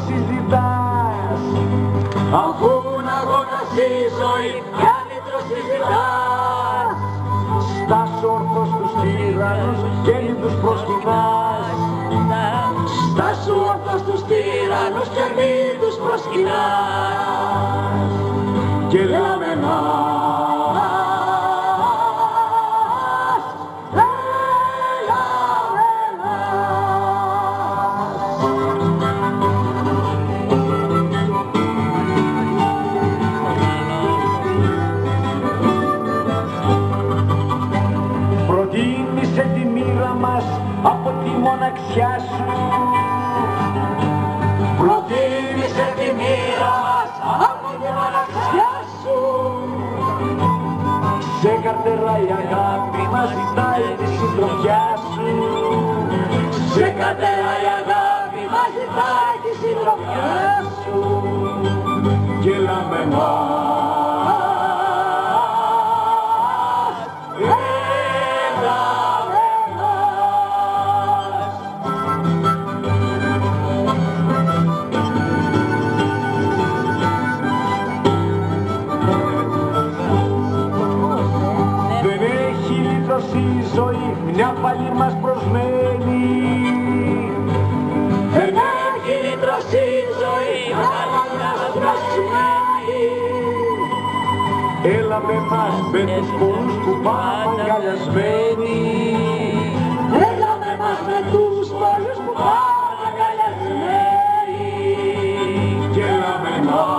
συζητάς, αφού να αγώνας η ζωή, ποια λύτρο συζητάς. Στάσου όρθος τους τύραννους και μην τους προσκυνάς. Στάσου όρθος τους τύραννους και μην τους προσκυνάς. Και λέμε προτίμησε τη μοίρα μας από τη μοναξιά σου. Προτίμησε τη μοίρα μας από τη μοναξιά σου. Σε καρτερά η αγάπη μας ζητάει τη συντροφιά σου. Σε καρτερά η αγάπη μας ζητάει τη συντροφιά σου. Και λαμπενάς η ζωή, μια πάλι μας προσμένει. Δεν έχει λύτρωση η ζωή, μια πάλι μας προσμένει. Έλα με μας, με τους πόνους που πάμε αγκαλιασμένοι. Έλα με μας, με τους πόνους που πάμε αγκαλιασμένοι. Και έλα με μας.